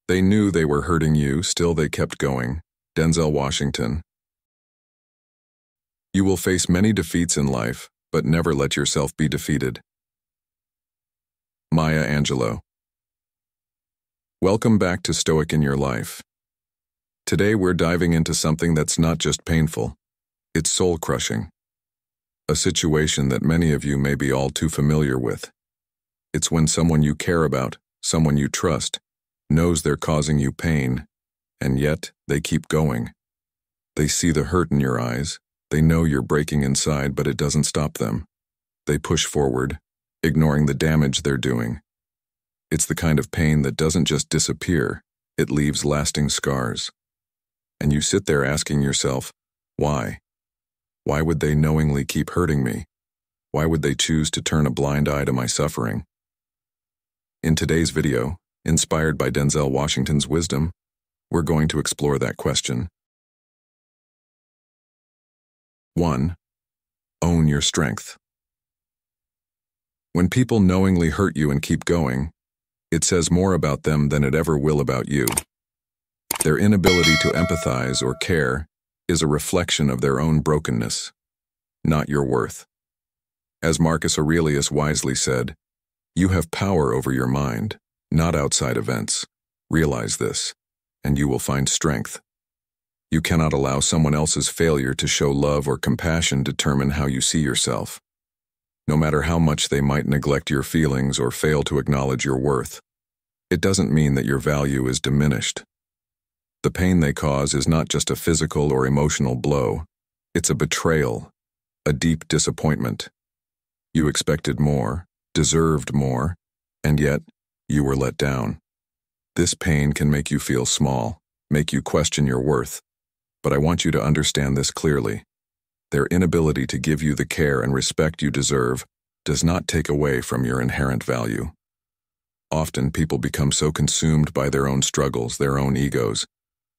They knew they were hurting you, still they kept going. Denzel Washington. You will face many defeats in life, but never let yourself be defeated. Maya Angelou. Welcome back to Stoic in Your Life. Today we're diving into something that's not just painful, it's soul-crushing. A situation that many of you may be all too familiar with. It's when someone you care about, someone you trust, knows they're causing you pain, and yet they keep going. They see the hurt in your eyes, they know you're breaking inside, but it doesn't stop them. They push forward, ignoring the damage they're doing. It's the kind of pain that doesn't just disappear, it leaves lasting scars. And you sit there asking yourself, why? Why would they knowingly keep hurting me? Why would they choose to turn a blind eye to my suffering? In today's video, inspired by Denzel Washington's wisdom, we're going to explore that question. 1. Own your strength. When people knowingly hurt you and keep going, it says more about them than it ever will about you. Their inability to empathize or care is a reflection of their own brokenness, not your worth. As Marcus Aurelius wisely said, you have power over your mind, not outside events. Realize this, and you will find strength. You cannot allow someone else's failure to show love or compassion determine how you see yourself. No matter how much they might neglect your feelings or fail to acknowledge your worth, it doesn't mean that your value is diminished. The pain they cause is not just a physical or emotional blow, it's a betrayal, a deep disappointment. You expected more, deserved more, and yet you were let down. This pain can make you feel small, make you question your worth. But I want you to understand this clearly. Their inability to give you the care and respect you deserve does not take away from your inherent value. Often people become so consumed by their own struggles, their own egos,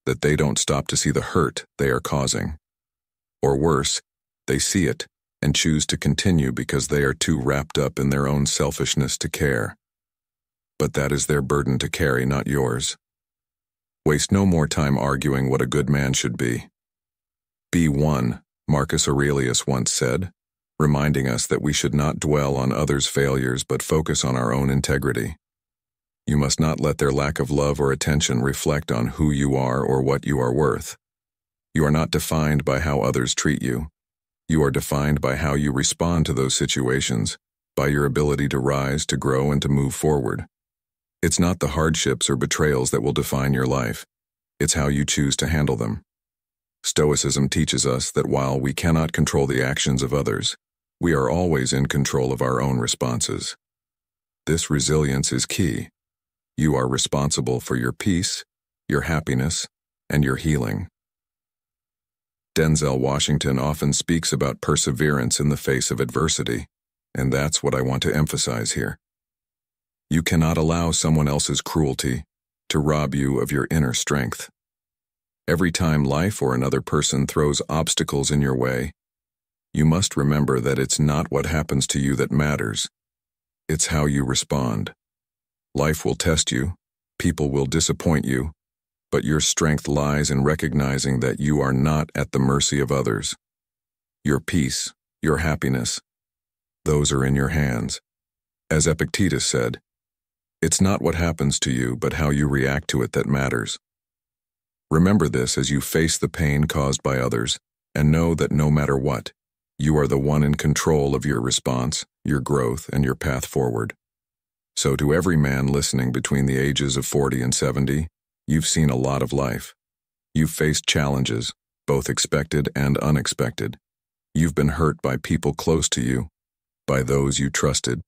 that they don't stop to see the hurt they are causing. Or worse, they see it and choose to continue because they are too wrapped up in their own selfishness to care. But that is their burden to carry, not yours. Waste no more time arguing what a good man should be. Be one, Marcus Aurelius once said, reminding us that we should not dwell on others' failures but focus on our own integrity. You must not let their lack of love or attention reflect on who you are or what you are worth. You are not defined by how others treat you. You are defined by how you respond to those situations, by your ability to rise, to grow, and to move forward. It's not the hardships or betrayals that will define your life. It's how you choose to handle them. Stoicism teaches us that while we cannot control the actions of others, we are always in control of our own responses. This resilience is key. You are responsible for your peace, your happiness, and your healing. Denzel Washington often speaks about perseverance in the face of adversity, and that's what I want to emphasize here. You cannot allow someone else's cruelty to rob you of your inner strength. Every time life or another person throws obstacles in your way, you must remember that it's not what happens to you that matters. It's how you respond. Life will test you, people will disappoint you, but your strength lies in recognizing that you are not at the mercy of others. Your peace, your happiness, those are in your hands. As Epictetus said, it's not what happens to you, but how you react to it that matters. Remember this as you face the pain caused by others, and know that no matter what, you are the one in control of your response, your growth, and your path forward. So to every man listening between the ages of 40 and 70, you've seen a lot of life. You've faced challenges, both expected and unexpected. You've been hurt by people close to you, by those you trusted.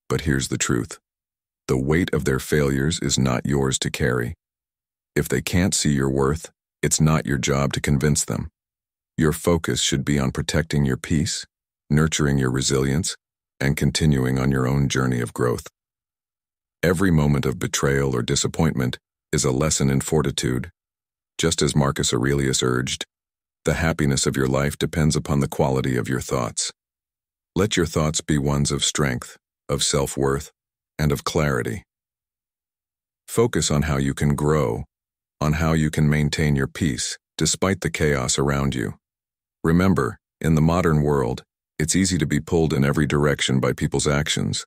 But here's the truth. The weight of their failures is not yours to carry. If they can't see your worth, it's not your job to convince them. Your focus should be on protecting your peace, nurturing your resilience, and continuing on your own journey of growth. Every moment of betrayal or disappointment is a lesson in fortitude. Just as Marcus Aurelius urged, the happiness of your life depends upon the quality of your thoughts. Let your thoughts be ones of strength, of self-worth, and of clarity. Focus on how you can grow, on how you can maintain your peace, despite the chaos around you. Remember, in the modern world, it's easy to be pulled in every direction by people's actions,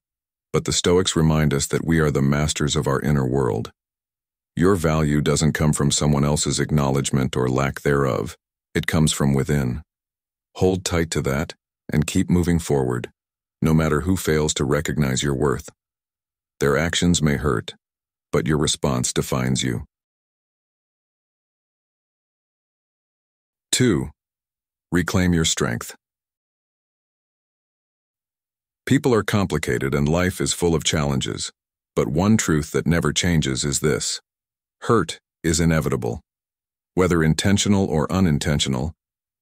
but the Stoics remind us that we are the masters of our inner world. Your value doesn't come from someone else's acknowledgement or lack thereof. It comes from within. Hold tight to that and keep moving forward, no matter who fails to recognize your worth. Their actions may hurt, but your response defines you. 2. Reclaim your strength. People are complicated and life is full of challenges, but one truth that never changes is this: hurt is inevitable. Whether intentional or unintentional,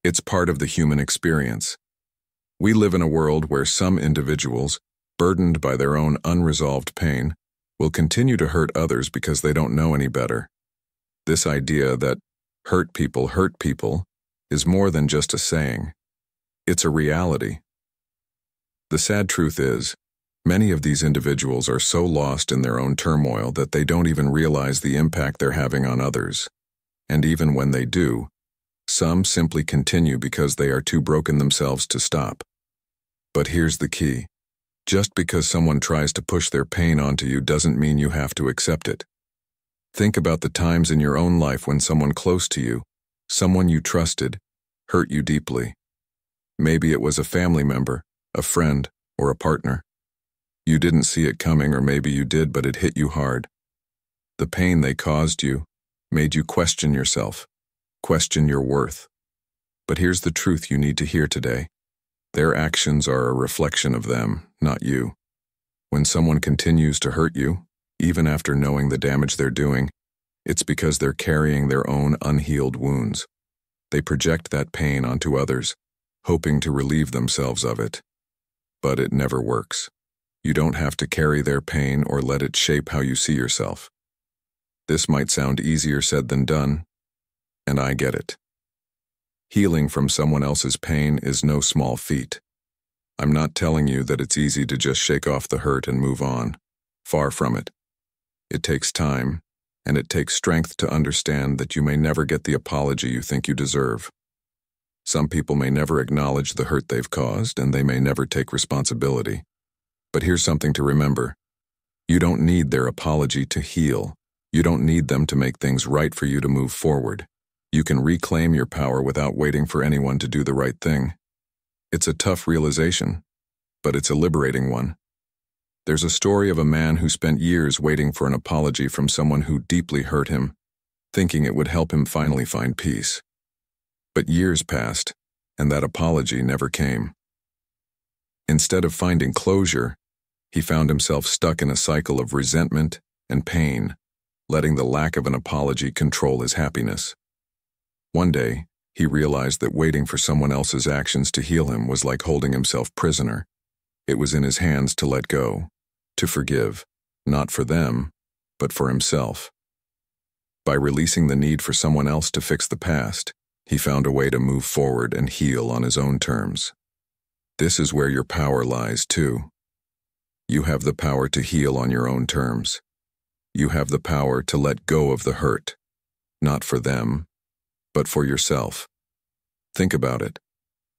it's part of the human experience. We live in a world where some individuals, burdened by their own unresolved pain, will continue to hurt others because they don't know any better. This idea that hurt people is more than just a saying. It's a reality. The sad truth is, many of these individuals are so lost in their own turmoil that they don't even realize the impact they're having on others. And even when they do, some simply continue because they are too broken themselves to stop. But here's the key. Just because someone tries to push their pain onto you doesn't mean you have to accept it. Think about the times in your own life when someone close to you, someone you trusted, hurt you deeply. Maybe it was a family member, a friend, or a partner. You didn't see it coming, or maybe you did, but it hit you hard. The pain they caused you made you question yourself, question your worth. But here's the truth you need to hear today. Their actions are a reflection of them, not you. When someone continues to hurt you, even after knowing the damage they're doing, it's because they're carrying their own unhealed wounds. They project that pain onto others, hoping to relieve themselves of it. But it never works. You don't have to carry their pain or let it shape how you see yourself. This might sound easier said than done, and I get it. Healing from someone else's pain is no small feat. I'm not telling you that it's easy to just shake off the hurt and move on. Far from it. It takes time, and it takes strength to understand that you may never get the apology you think you deserve. Some people may never acknowledge the hurt they've caused, and they may never take responsibility. But here's something to remember. You don't need their apology to heal. You don't need them to make things right for you to move forward. You can reclaim your power without waiting for anyone to do the right thing. It's a tough realization, but it's a liberating one. There's a story of a man who spent years waiting for an apology from someone who deeply hurt him, thinking it would help him finally find peace. But years passed, and that apology never came. Instead of finding closure, he found himself stuck in a cycle of resentment and pain, letting the lack of an apology control his happiness. One day, he realized that waiting for someone else's actions to heal him was like holding himself prisoner. It was in his hands to let go, to forgive, not for them, but for himself. By releasing the need for someone else to fix the past, he found a way to move forward and heal on his own terms. This is where your power lies, too. You have the power to heal on your own terms. You have the power to let go of the hurt, not for them, but for yourself. Think about it.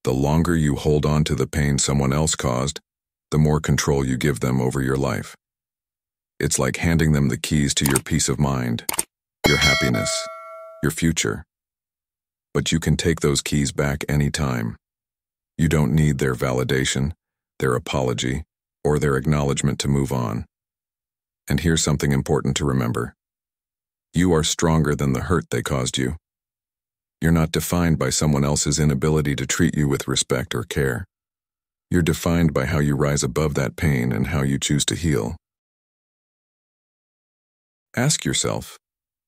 The longer you hold on to the pain someone else caused, the more control you give them over your life. It's like handing them the keys to your peace of mind, your happiness, your future. But you can take those keys back anytime. You don't need their validation, their apology, or their acknowledgement to move on. And here's something important to remember. You are stronger than the hurt they caused you. You're not defined by someone else's inability to treat you with respect or care. You're defined by how you rise above that pain and how you choose to heal. Ask yourself,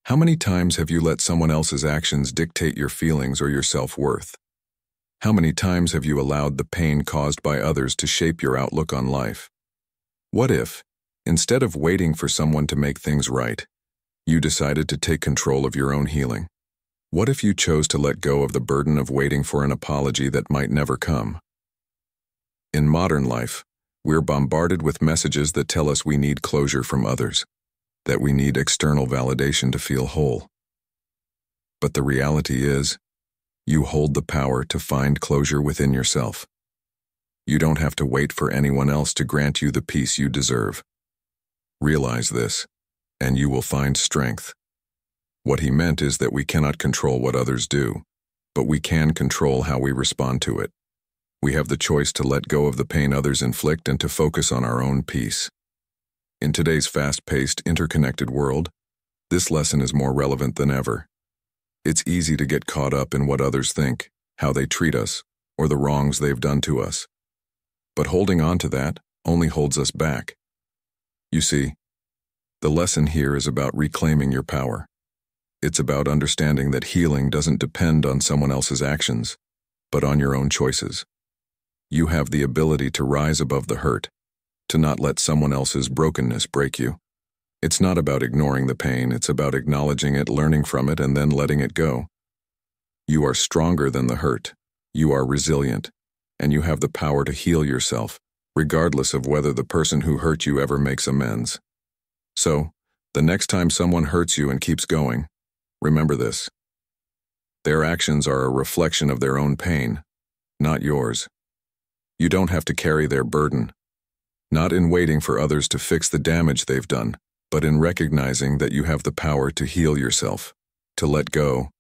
how many times have you let someone else's actions dictate your feelings or your self-worth? How many times have you allowed the pain caused by others to shape your outlook on life? What if, instead of waiting for someone to make things right, you decided to take control of your own healing? What if you chose to let go of the burden of waiting for an apology that might never come? In modern life, we're bombarded with messages that tell us we need closure from others. that we need external validation to feel whole. But the reality is, you hold the power to find closure within yourself. You don't have to wait for anyone else to grant you the peace you deserve. Realize this, and you will find strength. What he meant is that we cannot control what others do, but we can control how we respond to it. We have the choice to let go of the pain others inflict and to focus on our own peace. In today's fast-paced, interconnected world, this lesson is more relevant than ever. It's easy to get caught up in what others think, how they treat us, or the wrongs they've done to us. But holding on to that only holds us back. You see, the lesson here is about reclaiming your power. It's about understanding that healing doesn't depend on someone else's actions, but on your own choices. You have the ability to rise above the hurt, to not let someone else's brokenness break you. It's not about ignoring the pain, it's about acknowledging it, learning from it, and then letting it go. You are stronger than the hurt. You are resilient, and you have the power to heal yourself, regardless of whether the person who hurt you ever makes amends. So, the next time someone hurts you and keeps going, remember this. Their actions are a reflection of their own pain, not yours. You don't have to carry their burden, not in waiting for others to fix the damage they've done, but in recognizing that you have the power to heal yourself, to let go,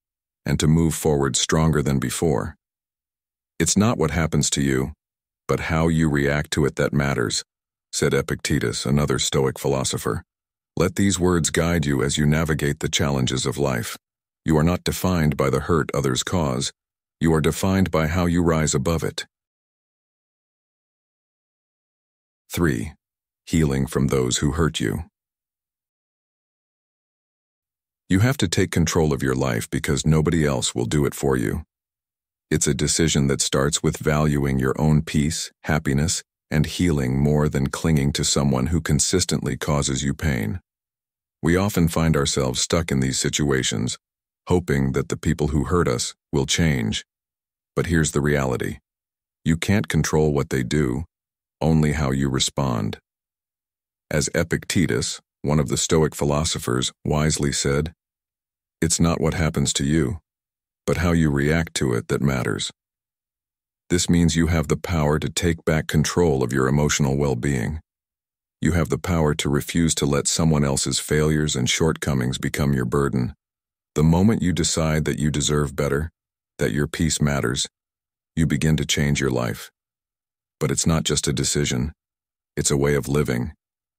and to move forward stronger than before. It's not what happens to you, but how you react to it that matters, said Epictetus, another Stoic philosopher. Let these words guide you as you navigate the challenges of life. You are not defined by the hurt others cause. You are defined by how you rise above it. 3. Healing from those who hurt you. You have to take control of your life because nobody else will do it for you. It's a decision that starts with valuing your own peace, happiness, and healing more than clinging to someone who consistently causes you pain. We often find ourselves stuck in these situations, hoping that the people who hurt us will change. But here's the reality. You can't control what they do, only how you respond. As Epictetus, one of the Stoic philosophers, wisely said, "It's not what happens to you, but how you react to it that matters." This means you have the power to take back control of your emotional well-being. You have the power to refuse to let someone else's failures and shortcomings become your burden. The moment you decide that you deserve better, that your peace matters, you begin to change your life. But it's not just a decision. It's a way of living,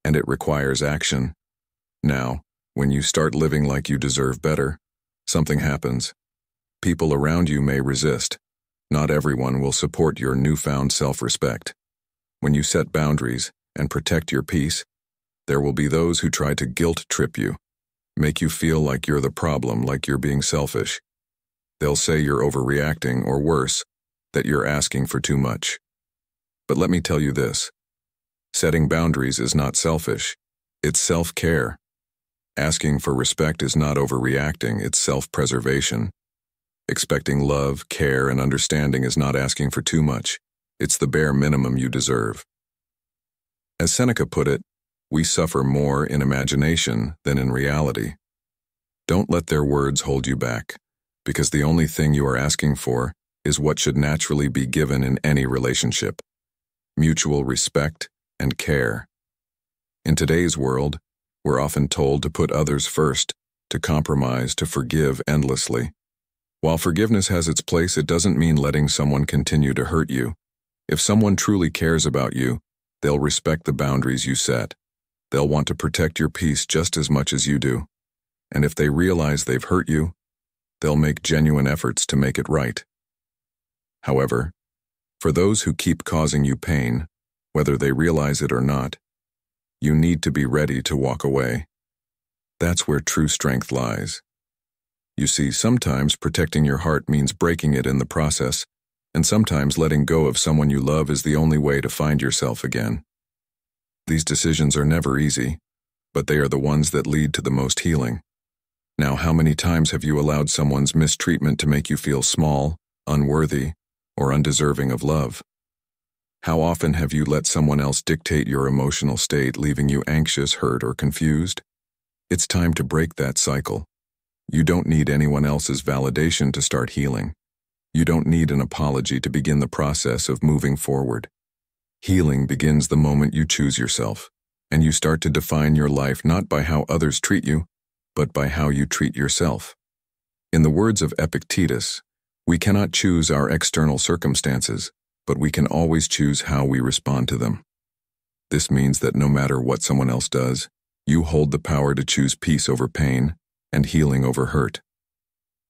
and it requires action. Now, when you start living like you deserve better, something happens. People around you may resist. Not everyone will support your newfound self-respect. When you set boundaries and protect your peace, there will be those who try to guilt-trip you, make you feel like you're the problem, like you're being selfish. They'll say you're overreacting, or worse, that you're asking for too much. But let me tell you this. Setting boundaries is not selfish. It's self-care. Asking for respect is not overreacting, it's self-preservation. Expecting love, care, and understanding is not asking for too much. It's the bare minimum you deserve. As Seneca put it, we suffer more in imagination than in reality. Don't let their words hold you back, because the only thing you are asking for is what should naturally be given in any relationship: mutual respect and care. In today's world, we're often told to put others first, to compromise, to forgive endlessly. While forgiveness has its place, it doesn't mean letting someone continue to hurt you. If someone truly cares about you, they'll respect the boundaries you set. They'll want to protect your peace just as much as you do. And if they realize they've hurt you, they'll make genuine efforts to make it right. However, for those who keep causing you pain, whether they realize it or not, you need to be ready to walk away. That's where true strength lies. You see, sometimes protecting your heart means breaking it in the process, and sometimes letting go of someone you love is the only way to find yourself again. These decisions are never easy, but they are the ones that lead to the most healing. Now, how many times have you allowed someone's mistreatment to make you feel small, unworthy, or undeserving of love? How often have you let someone else dictate your emotional state, leaving you anxious, hurt, or confused? It's time to break that cycle. You don't need anyone else's validation to start healing. You don't need an apology to begin the process of moving forward. Healing begins the moment you choose yourself, and you start to define your life not by how others treat you, but by how you treat yourself. In the words of Epictetus, we cannot choose our external circumstances, but we can always choose how we respond to them. This means that no matter what someone else does, you hold the power to choose peace over pain and healing over hurt.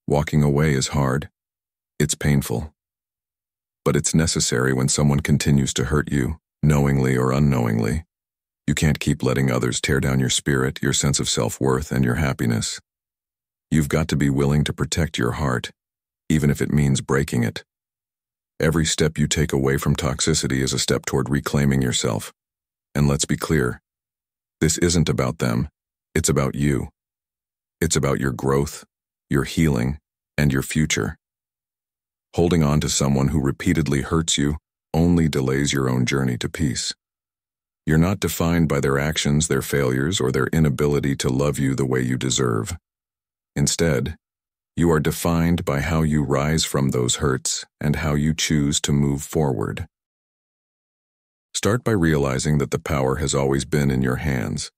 Walking away is hard. It's painful. But it's necessary when someone continues to hurt you, knowingly or unknowingly. You can't keep letting others tear down your spirit, your sense of self-worth, and your happiness. You've got to be willing to protect your heart, even if it means breaking it. Every step you take away from toxicity is a step toward reclaiming yourself. And let's be clear, this isn't about them, it's about you. It's about your growth, your healing, and your future. Holding on to someone who repeatedly hurts you only delays your own journey to peace. You're not defined by their actions, their failures, or their inability to love you the way you deserve. Instead, you are defined by how you rise from those hurts and how you choose to move forward. Start by realizing that the power has always been in your hands.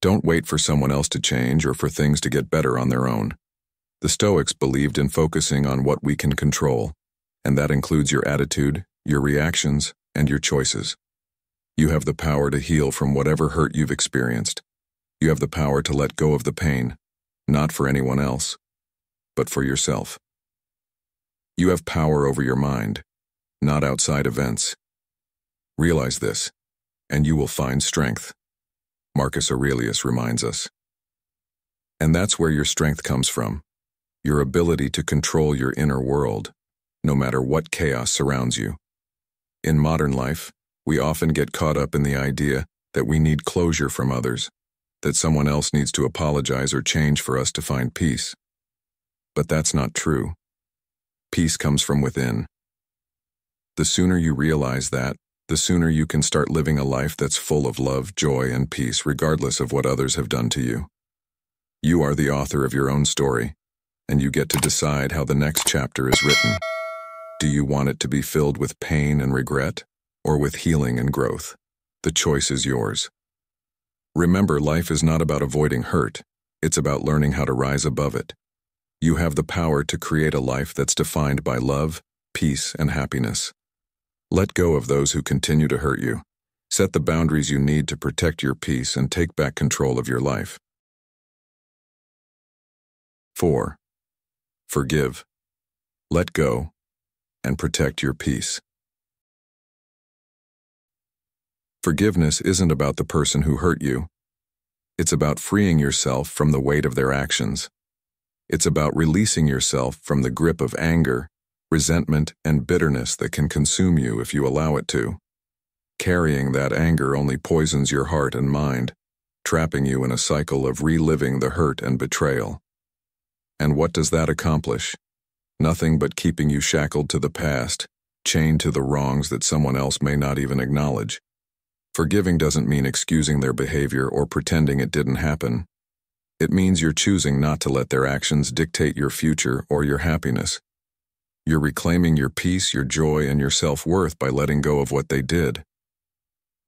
Don't wait for someone else to change or for things to get better on their own. The Stoics believed in focusing on what we can control, and that includes your attitude, your reactions, and your choices. You have the power to heal from whatever hurt you've experienced. You have the power to let go of the pain, not for anyone else, but for yourself. You have power over your mind, not outside events. Realize this, and you will find strength. Marcus Aurelius reminds us. And that's where your strength comes from, your ability to control your inner world, no matter what chaos surrounds you. In modern life, we often get caught up in the idea that we need closure from others, that someone else needs to apologize or change for us to find peace. But that's not true. Peace comes from within. The sooner you realize that, the sooner you can start living a life that's full of love, joy, and peace, regardless of what others have done to you. You are the author of your own story, and you get to decide how the next chapter is written. Do you want it to be filled with pain and regret, or with healing and growth? The choice is yours. Remember, life is not about avoiding hurt. It's about learning how to rise above it. You have the power to create a life that's defined by love, peace, and happiness. Let go of those who continue to hurt you. Set the boundaries you need to protect your peace and take back control of your life. 4. Forgive. Let go, and protect your peace. Forgiveness isn't about the person who hurt you. It's about freeing yourself from the weight of their actions. It's about releasing yourself from the grip of anger, resentment, and bitterness that can consume you if you allow it to. Carrying that anger only poisons your heart and mind, trapping you in a cycle of reliving the hurt and betrayal. And what does that accomplish? Nothing but keeping you shackled to the past, chained to the wrongs that someone else may not even acknowledge. Forgiving doesn't mean excusing their behavior or pretending it didn't happen. It means you're choosing not to let their actions dictate your future or your happiness. You're reclaiming your peace, your joy, and your self-worth by letting go of what they did.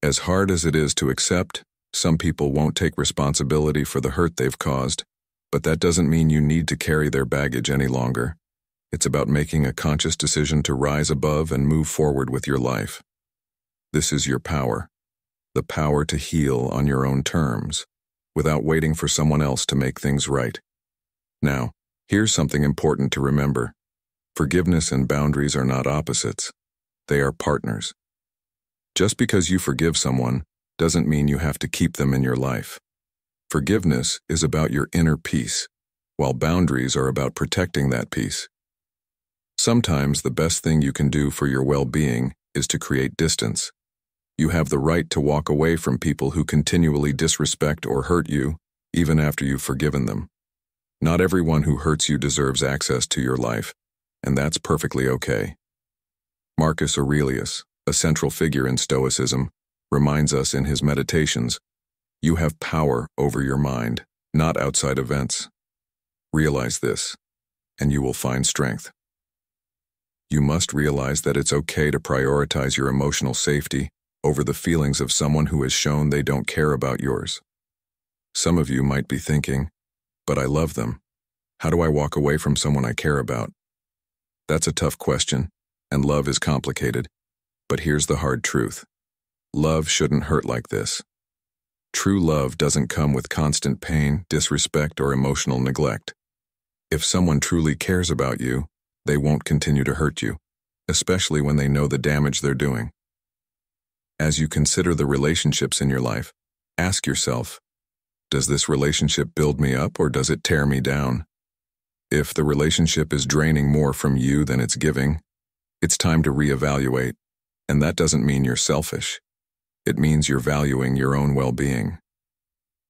As hard as it is to accept, some people won't take responsibility for the hurt they've caused, but that doesn't mean you need to carry their baggage any longer. It's about making a conscious decision to rise above and move forward with your life. This is your power, the power to heal on your own terms, without waiting for someone else to make things right. Now, here's something important to remember. Forgiveness and boundaries are not opposites. They are partners. Just because you forgive someone doesn't mean you have to keep them in your life. Forgiveness is about your inner peace, while boundaries are about protecting that peace. Sometimes the best thing you can do for your well-being is to create distance. You have the right to walk away from people who continually disrespect or hurt you, even after you've forgiven them. Not everyone who hurts you deserves access to your life, and that's perfectly okay. Marcus Aurelius, a central figure in Stoicism, reminds us in his Meditations, you have power over your mind. not outside events. Realize this, and you will find strength. You must realize that it's okay to prioritize your emotional safety over the feelings of someone who has shown they don't care about yours. Some of you might be thinking, but I love them. How do I walk away from someone I care about? That's a tough question, and love is complicated. But here's the hard truth. Love shouldn't hurt like this. True love doesn't come with constant pain, disrespect, or emotional neglect. If someone truly cares about you, they won't continue to hurt you, especially when they know the damage they're doing. As you consider the relationships in your life, ask yourself, does this relationship build me up or does it tear me down? If the relationship is draining more from you than it's giving, it's time to reevaluate, and that doesn't mean you're selfish. It means you're valuing your own well-being.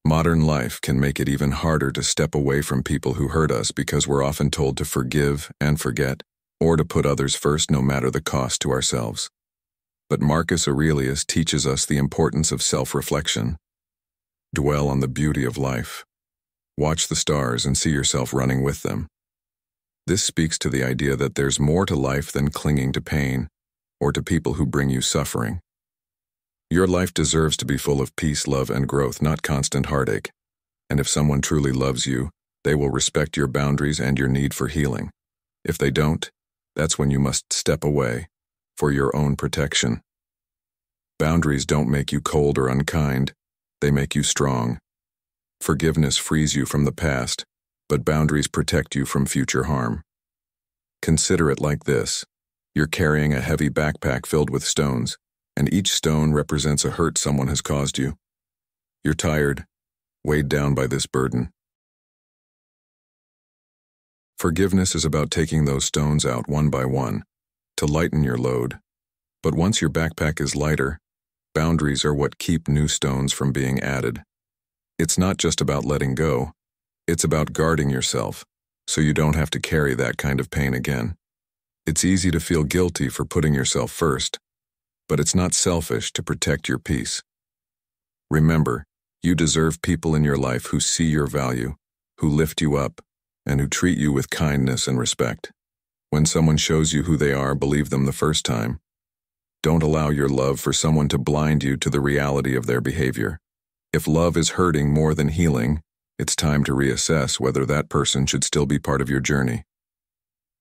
Modern life can make it even harder to step away from people who hurt us because we're often told to forgive and forget, or to put others first no matter the cost to ourselves. But Marcus Aurelius teaches us the importance of self-reflection. Dwell on the beauty of life. Watch the stars and see yourself running with them. This speaks to the idea that there's more to life than clinging to pain, or to people who bring you suffering. Your life deserves to be full of peace, love, and growth, not constant heartache. And if someone truly loves you, they will respect your boundaries and your need for healing. If they don't, that's when you must step away, for your own protection. Boundaries don't make you cold or unkind, they make you strong. Forgiveness frees you from the past, but boundaries protect you from future harm. Consider it like this. You're carrying a heavy backpack filled with stones, and each stone represents a hurt someone has caused you. You're tired, weighed down by this burden. Forgiveness is about taking those stones out one by one, to lighten your load. But once your backpack is lighter, boundaries are what keep new stones from being added. It's not just about letting go, it's about guarding yourself, so you don't have to carry that kind of pain again. It's easy to feel guilty for putting yourself first, but it's not selfish to protect your peace. Remember, you deserve people in your life who see your value, who lift you up, and who treat you with kindness and respect. When someone shows you who they are, believe them the first time. Don't allow your love for someone to blind you to the reality of their behavior. If love is hurting more than healing, it's time to reassess whether that person should still be part of your journey.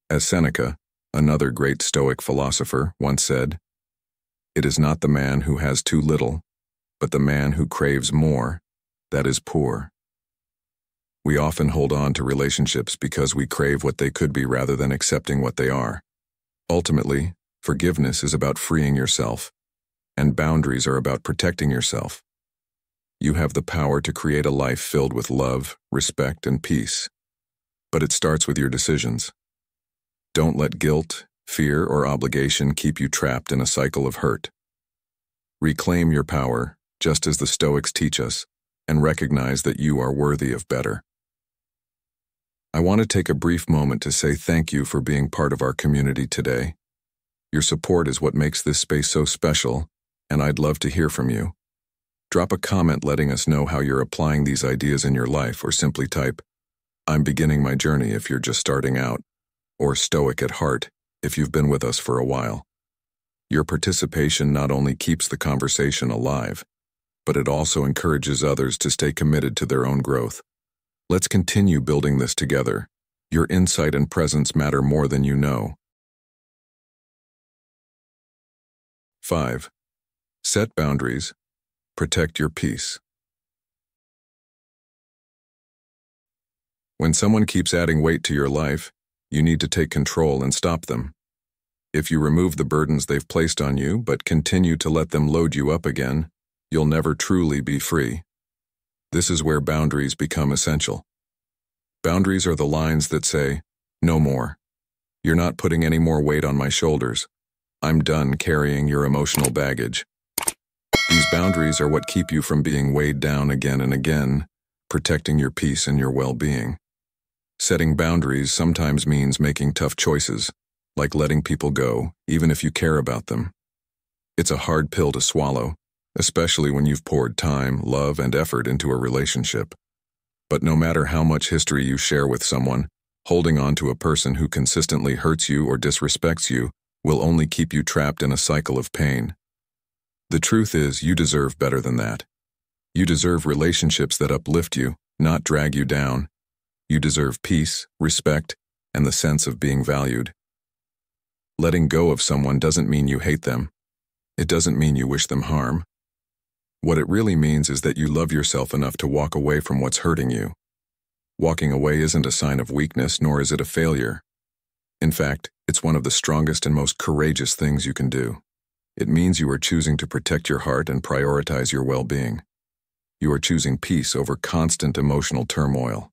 As Seneca, another great Stoic philosopher, once said, "It is not the man who has too little, but the man who craves more, that is poor." We often hold on to relationships because we crave what they could be rather than accepting what they are. Ultimately, forgiveness is about freeing yourself, and boundaries are about protecting yourself. You have the power to create a life filled with love, respect, and peace. But it starts with your decisions. Don't let guilt, fear, or obligation keep you trapped in a cycle of hurt. Reclaim your power, just as the Stoics teach us, and recognize that you are worthy of better. I want to take a brief moment to say thank you for being part of our community today. Your support is what makes this space so special, and I'd love to hear from you. Drop a comment letting us know how you're applying these ideas in your life, or simply type, "I'm beginning my journey" if you're just starting out, or "Stoic at heart" if you've been with us for a while. Your participation not only keeps the conversation alive, but it also encourages others to stay committed to their own growth. Let's continue building this together. Your insight and presence matter more than you know. 5. Set boundaries. Protect your peace. When someone keeps adding weight to your life, you need to take control and stop them. If you remove the burdens they've placed on you but continue to let them load you up again, you'll never truly be free. This is where boundaries become essential. Boundaries are the lines that say, "No more. You're not putting any more weight on my shoulders. I'm done carrying your emotional baggage." These boundaries are what keep you from being weighed down again and again, protecting your peace and your well-being. Setting boundaries sometimes means making tough choices, like letting people go, even if you care about them. It's a hard pill to swallow, especially when you've poured time, love, and effort into a relationship. But no matter how much history you share with someone, holding on to a person who consistently hurts you or disrespects you will only keep you trapped in a cycle of pain. The truth is, you deserve better than that. You deserve relationships that uplift you, not drag you down. You deserve peace, respect, and the sense of being valued. Letting go of someone doesn't mean you hate them. It doesn't mean you wish them harm. What it really means is that you love yourself enough to walk away from what's hurting you. Walking away isn't a sign of weakness, nor is it a failure. In fact, it's one of the strongest and most courageous things you can do. It means you are choosing to protect your heart and prioritize your well-being. You are choosing peace over constant emotional turmoil.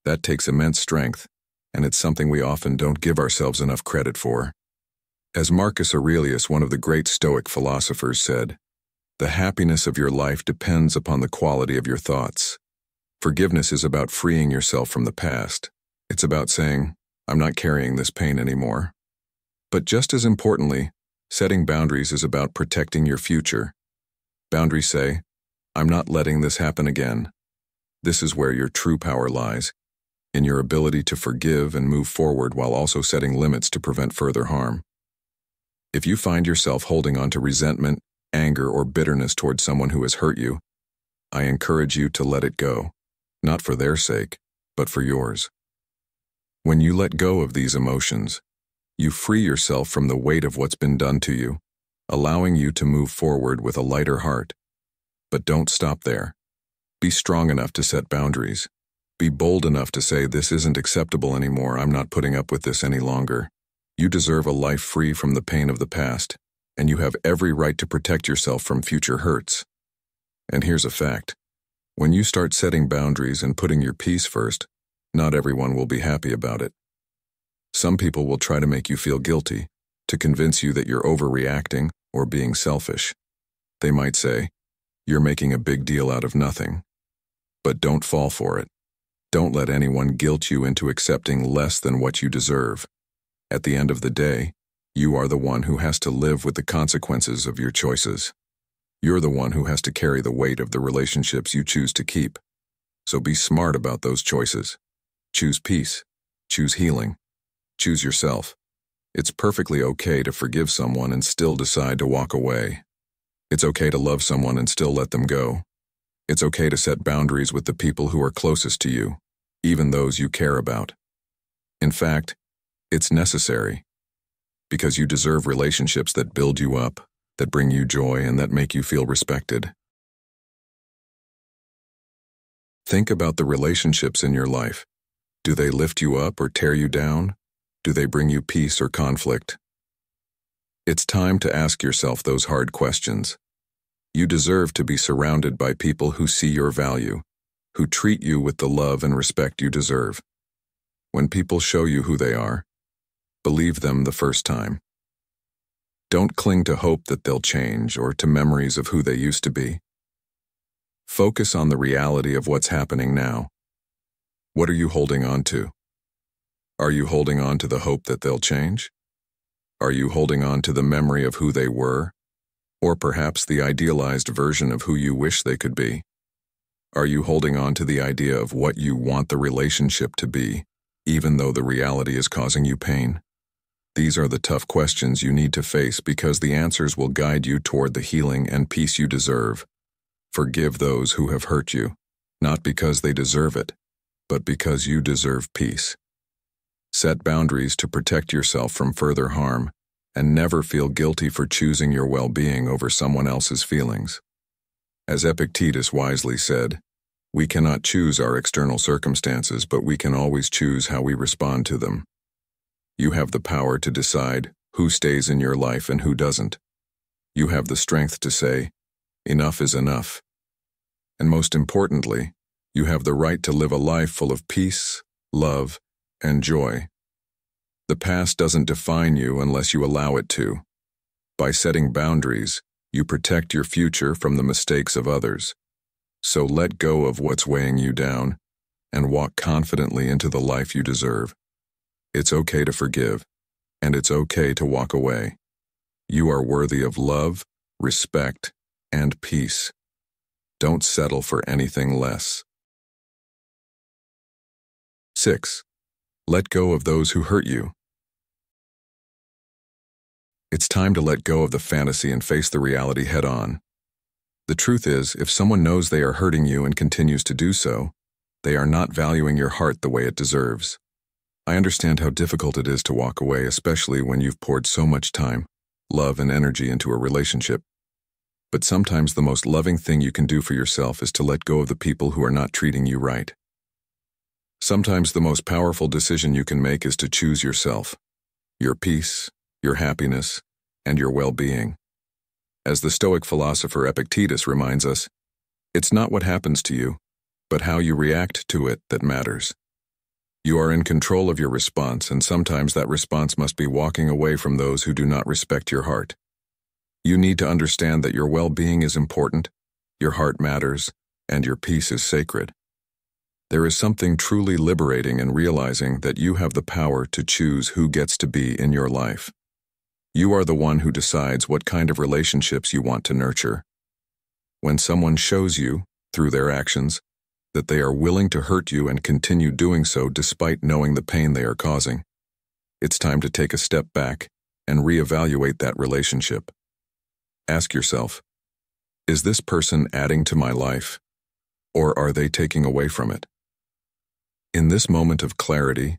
That takes immense strength, and it's something we often don't give ourselves enough credit for. As Marcus Aurelius, one of the great Stoic philosophers, said, "The happiness of your life depends upon the quality of your thoughts." Forgiveness is about freeing yourself from the past. It's about saying, "I'm not carrying this pain anymore." But just as importantly, setting boundaries is about protecting your future. Boundaries say, "I'm not letting this happen again." This is where your true power lies, in your ability to forgive and move forward while also setting limits to prevent further harm. If you find yourself holding on to resentment, anger, or bitterness towards someone who has hurt you, I encourage you to let it go, not for their sake, but for yours. When you let go of these emotions, you free yourself from the weight of what's been done to you, allowing you to move forward with a lighter heart. But don't stop there. Be strong enough to set boundaries. Be bold enough to say, "This isn't acceptable anymore. I'm not putting up with this any longer." You deserve a life free from the pain of the past, and you have every right to protect yourself from future hurts. And here's a fact. When you start setting boundaries and putting your peace first, not everyone will be happy about it. Some people will try to make you feel guilty, to convince you that you're overreacting or being selfish. They might say, "You're making a big deal out of nothing." But don't fall for it. Don't let anyone guilt you into accepting less than what you deserve. At the end of the day, you are the one who has to live with the consequences of your choices. You're the one who has to carry the weight of the relationships you choose to keep. So be smart about those choices. Choose peace. Choose healing. Choose yourself. It's perfectly okay to forgive someone and still decide to walk away. It's okay to love someone and still let them go. It's okay to set boundaries with the people who are closest to you, even those you care about. In fact, it's necessary, because you deserve relationships that build you up, that bring you joy, and that make you feel respected. Think about the relationships in your life. Do they lift you up or tear you down? Do they bring you peace or conflict? It's time to ask yourself those hard questions. You deserve to be surrounded by people who see your value, who treat you with the love and respect you deserve. When people show you who they are, believe them the first time. Don't cling to hope that they'll change or to memories of who they used to be. Focus on the reality of what's happening now. What are you holding on to? Are you holding on to the hope that they'll change? Are you holding on to the memory of who they were? Or perhaps the idealized version of who you wish they could be? Are you holding on to the idea of what you want the relationship to be, even though the reality is causing you pain? These are the tough questions you need to face because the answers will guide you toward the healing and peace you deserve. Forgive those who have hurt you, not because they deserve it, but because you deserve peace. Set boundaries to protect yourself from further harm, and never feel guilty for choosing your well-being over someone else's feelings. As Epictetus wisely said, "We cannot choose our external circumstances, but we can always choose how we respond to them." You have the power to decide who stays in your life and who doesn't. You have the strength to say, "Enough is enough." And most importantly, you have the right to live a life full of peace, love, and joy. The past doesn't define you unless you allow it to. By setting boundaries, you protect your future from the mistakes of others. So let go of what's weighing you down and walk confidently into the life you deserve. It's okay to forgive, and it's okay to walk away. You are worthy of love, respect, and peace. Don't settle for anything less. 6. Let go of those who hurt you. It's time to let go of the fantasy and face the reality head-on. The truth is, if someone knows they are hurting you and continues to do so, they are not valuing your heart the way it deserves. I understand how difficult it is to walk away, especially when you've poured so much time, love, and energy into a relationship. But sometimes the most loving thing you can do for yourself is to let go of the people who are not treating you right. Sometimes the most powerful decision you can make is to choose yourself, your peace, your happiness, and your well-being. As the Stoic philosopher Epictetus reminds us, it's not what happens to you, but how you react to it that matters. You are in control of your response, and sometimes that response must be walking away from those who do not respect your heart. You need to understand that your well-being is important, your heart matters, and your peace is sacred. There is something truly liberating in realizing that you have the power to choose who gets to be in your life. You are the one who decides what kind of relationships you want to nurture. When someone shows you, through their actions, that they are willing to hurt you and continue doing so despite knowing the pain they are causing, it's time to take a step back and reevaluate that relationship. Ask yourself, is this person adding to my life, or are they taking away from it? In this moment of clarity,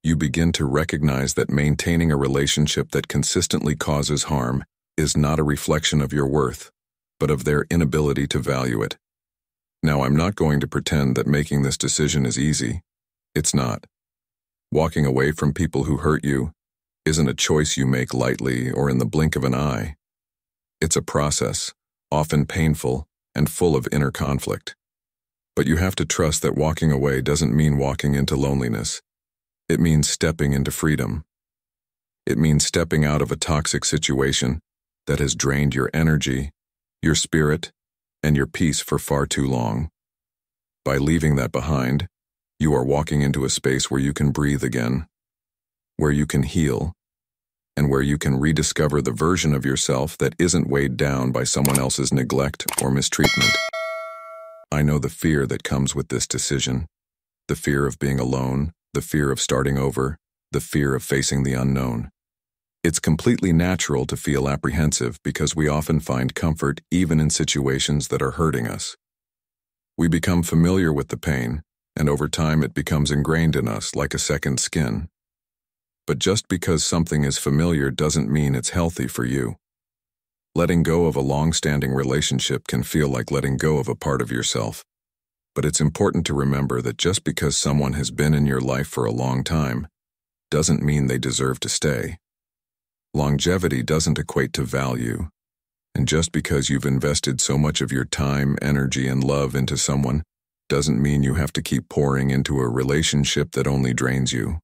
you begin to recognize that maintaining a relationship that consistently causes harm is not a reflection of your worth, but of their inability to value it. Now, I'm not going to pretend that making this decision is easy. It's not. Walking away from people who hurt you isn't a choice you make lightly or in the blink of an eye. It's a process, often painful and full of inner conflict. But you have to trust that walking away doesn't mean walking into loneliness. It means stepping into freedom. It means stepping out of a toxic situation that has drained your energy, your spirit, and your peace for far too long. By leaving that behind, you are walking into a space where you can breathe again, where you can heal, and where you can rediscover the version of yourself that isn't weighed down by someone else's neglect or mistreatment. I know the fear that comes with this decision, the fear of being alone, the fear of starting over, the fear of facing the unknown. It's completely natural to feel apprehensive because we often find comfort even in situations that are hurting us. We become familiar with the pain, and over time it becomes ingrained in us like a second skin. But just because something is familiar doesn't mean it's healthy for you. Letting go of a long-standing relationship can feel like letting go of a part of yourself. But it's important to remember that just because someone has been in your life for a long time doesn't mean they deserve to stay. Longevity doesn't equate to value, and just because you've invested so much of your time, energy, and love into someone doesn't mean you have to keep pouring into a relationship that only drains you.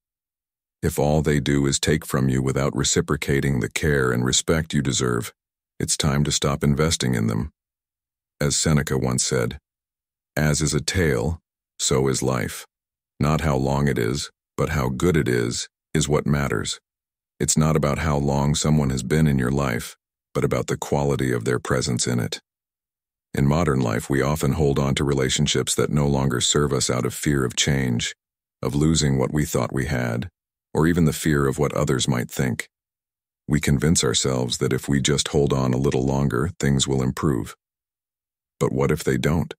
If all they do is take from you without reciprocating the care and respect you deserve, it's time to stop investing in them. As Seneca once said, "As is a tale, so is life. Not how long it is, but how good it is what matters." It's not about how long someone has been in your life, but about the quality of their presence in it. In modern life, we often hold on to relationships that no longer serve us out of fear of change, of losing what we thought we had, or even the fear of what others might think. We convince ourselves that if we just hold on a little longer, things will improve. But what if they don't?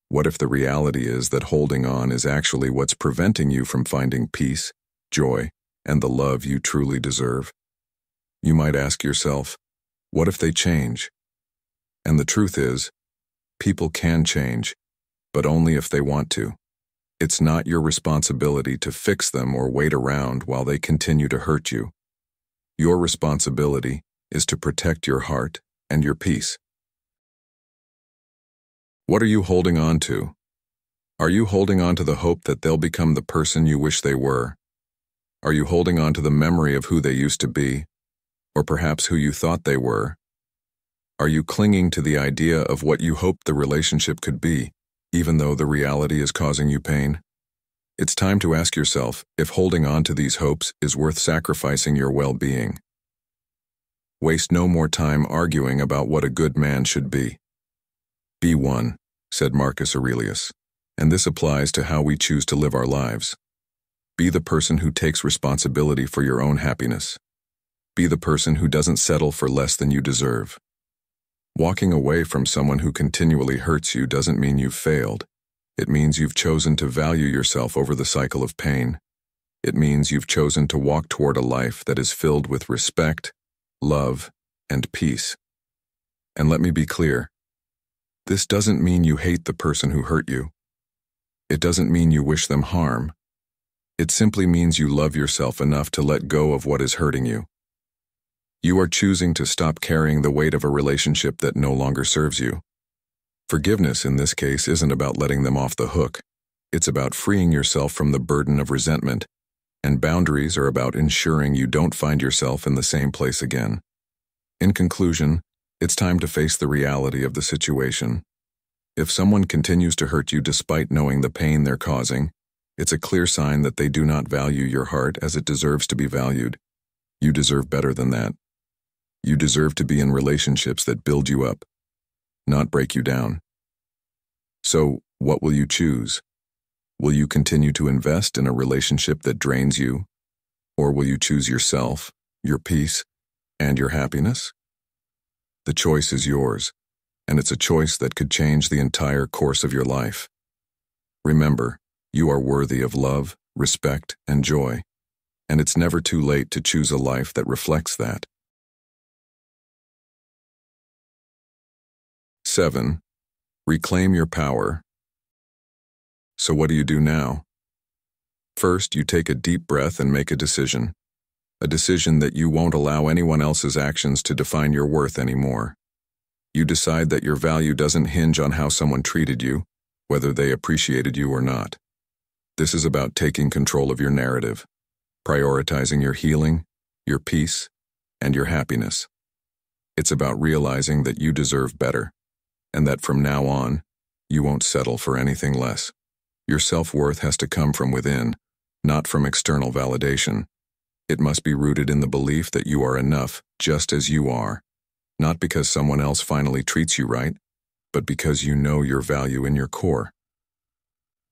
What if the reality is that holding on is actually what's preventing you from finding peace, joy, and the love you truly deserve? You might ask yourself, what if they change? And the truth is, people can change, but only if they want to. It's not your responsibility to fix them or wait around while they continue to hurt you. Your responsibility is to protect your heart and your peace. What are you holding on to? Are you holding on to the hope that they'll become the person you wish they were? Are you holding on to the memory of who they used to be, or perhaps who you thought they were? Are you clinging to the idea of what you hoped the relationship could be, even though the reality is causing you pain? It's time to ask yourself if holding on to these hopes is worth sacrificing your well-being. Waste no more time arguing about what a good man should be. Be one, said Marcus Aurelius, and this applies to how we choose to live our lives. Be the person who takes responsibility for your own happiness. Be the person who doesn't settle for less than you deserve. Walking away from someone who continually hurts you doesn't mean you've failed. It means you've chosen to value yourself over the cycle of pain. It means you've chosen to walk toward a life that is filled with respect, love, and peace. And let me be clear, this doesn't mean you hate the person who hurt you. It doesn't mean you wish them harm. It simply means you love yourself enough to let go of what is hurting you. You are choosing to stop carrying the weight of a relationship that no longer serves you. Forgiveness in this case isn't about letting them off the hook. It's about freeing yourself from the burden of resentment, and boundaries are about ensuring you don't find yourself in the same place again. In conclusion, it's time to face the reality of the situation. If someone continues to hurt you despite knowing the pain they're causing, it's a clear sign that they do not value your heart as it deserves to be valued. You deserve better than that. You deserve to be in relationships that build you up, not break you down. So, what will you choose? Will you continue to invest in a relationship that drains you? Or will you choose yourself, your peace, and your happiness? The choice is yours, and it's a choice that could change the entire course of your life. Remember, you are worthy of love, respect, and joy, and it's never too late to choose a life that reflects that. 7. Reclaim your power. So what do you do now? First, you take a deep breath and make a decision that you won't allow anyone else's actions to define your worth anymore. You decide that your value doesn't hinge on how someone treated you, whether they appreciated you or not. This is about taking control of your narrative, prioritizing your healing, your peace, and your happiness. It's about realizing that you deserve better, and that from now on, you won't settle for anything less. Your self-worth has to come from within, not from external validation. It must be rooted in the belief that you are enough just as you are, not because someone else finally treats you right, but because you know your value in your core.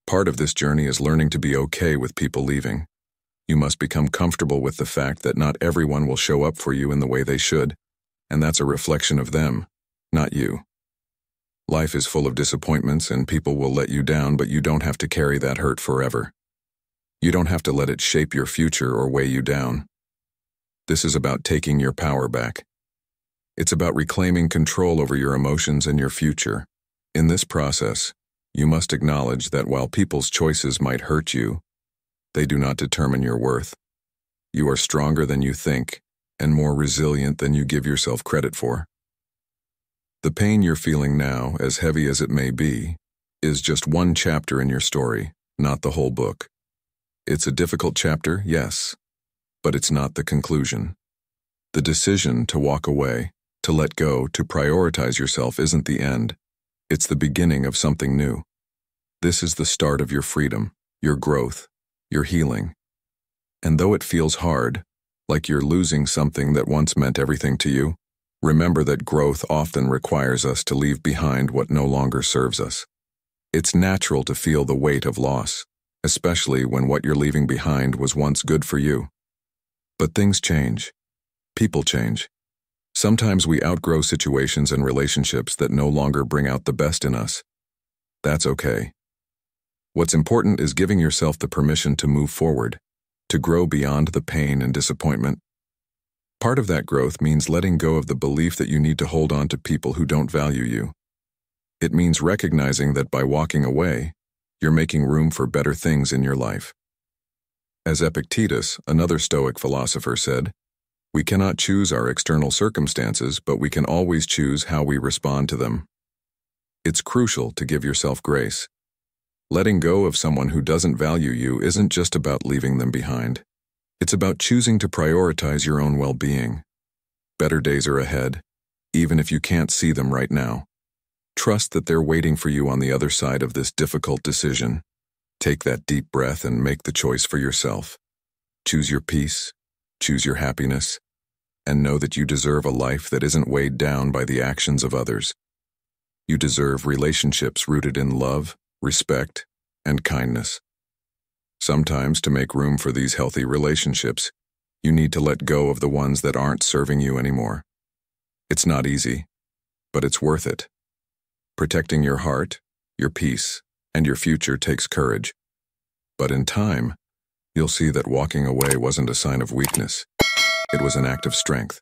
Part of this journey is learning to be okay with people leaving. You must become comfortable with the fact that not everyone will show up for you in the way they should, and that's a reflection of them, not you. Life is full of disappointments and people will let you down, but you don't have to carry that hurt forever. You don't have to let it shape your future or weigh you down. This is about taking your power back. It's about reclaiming control over your emotions and your future. In this process, you must acknowledge that while people's choices might hurt you, they do not determine your worth. You are stronger than you think and more resilient than you give yourself credit for. The pain you're feeling now, as heavy as it may be, is just one chapter in your story, not the whole book. It's a difficult chapter, yes, but it's not the conclusion. The decision to walk away, to let go, to prioritize yourself isn't the end. It's the beginning of something new. This is the start of your freedom, your growth, your healing. And though it feels hard, like you're losing something that once meant everything to you, remember that growth often requires us to leave behind what no longer serves us. It's natural to feel the weight of loss, especially when what you're leaving behind was once good for you. But things change. People change. Sometimes we outgrow situations and relationships that no longer bring out the best in us. That's okay. What's important is giving yourself the permission to move forward, to grow beyond the pain and disappointment. Part of that growth means letting go of the belief that you need to hold on to people who don't value you. It means recognizing that by walking away, you're making room for better things in your life. As Epictetus, another Stoic philosopher, said, "We cannot choose our external circumstances, but we can always choose how we respond to them." It's crucial to give yourself grace. Letting go of someone who doesn't value you isn't just about leaving them behind. It's about choosing to prioritize your own well-being. Better days are ahead, even if you can't see them right now. Trust that they're waiting for you on the other side of this difficult decision. Take that deep breath and make the choice for yourself. Choose your peace, choose your happiness, and know that you deserve a life that isn't weighed down by the actions of others. You deserve relationships rooted in love, respect, and kindness. Sometimes, to make room for these healthy relationships, you need to let go of the ones that aren't serving you anymore. It's not easy, but it's worth it. Protecting your heart, your peace, and your future takes courage. But in time, you'll see that walking away wasn't a sign of weakness. It was an act of strength.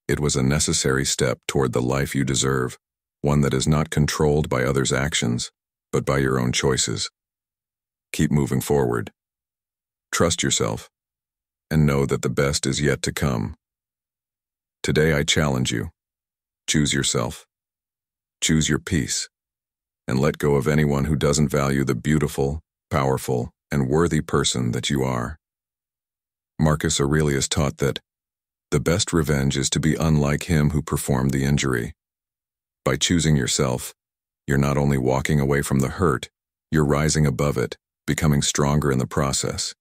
It was a necessary step toward the life you deserve, one that is not controlled by others' actions, but by your own choices. Keep moving forward. Trust yourself, and know that the best is yet to come. Today I challenge you. Choose yourself. Choose your peace, and let go of anyone who doesn't value the beautiful, powerful, and worthy person that you are. Marcus Aurelius taught that the best revenge is to be unlike him who performed the injury. By choosing yourself, you're not only walking away from the hurt, you're rising above it, becoming stronger in the process.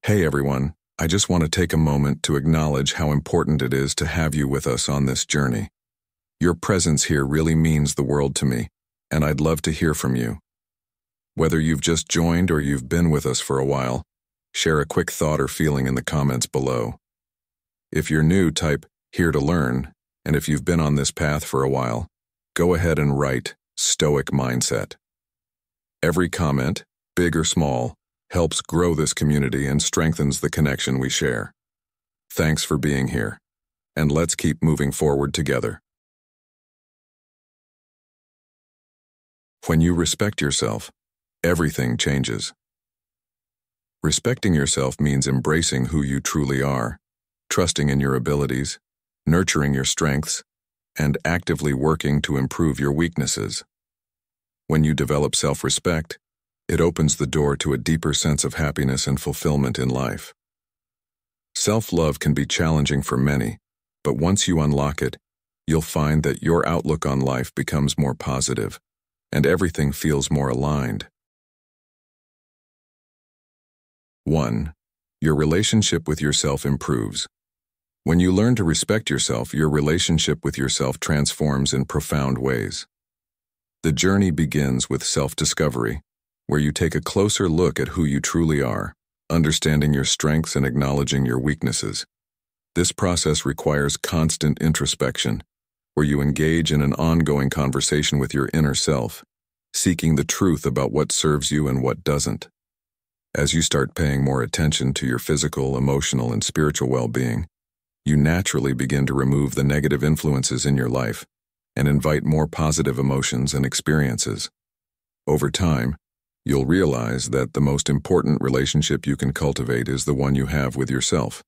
Hey everyone, I just want to take a moment to acknowledge how important it is to have you with us on this journey. Your presence here really means the world to me, and I'd love to hear from you. Whether you've just joined or you've been with us for a while, share a quick thought or feeling in the comments below. If you're new, type "here to learn," and if you've been on this path for a while, go ahead and write "Stoic Mindset." Every comment, big or small, helps grow this community and strengthens the connection we share. Thanks for being here, and let's keep moving forward together. When you respect yourself, everything changes. Respecting yourself means embracing who you truly are, trusting in your abilities, nurturing your strengths, and actively working to improve your weaknesses. When you develop self-respect, it opens the door to a deeper sense of happiness and fulfillment in life. Self-love can be challenging for many, but once you unlock it, you'll find that your outlook on life becomes more positive, and everything feels more aligned. 1. Your relationship with yourself improves. When you learn to respect yourself, your relationship with yourself transforms in profound ways. The journey begins with self-discovery, where you take a closer look at who you truly are, understanding your strengths and acknowledging your weaknesses. This process requires constant introspection, where you engage in an ongoing conversation with your inner self, seeking the truth about what serves you and what doesn't. As you start paying more attention to your physical, emotional, and spiritual well-being, you naturally begin to remove the negative influences in your life and invite more positive emotions and experiences. Over time, you'll realize that the most important relationship you can cultivate is the one you have with yourself.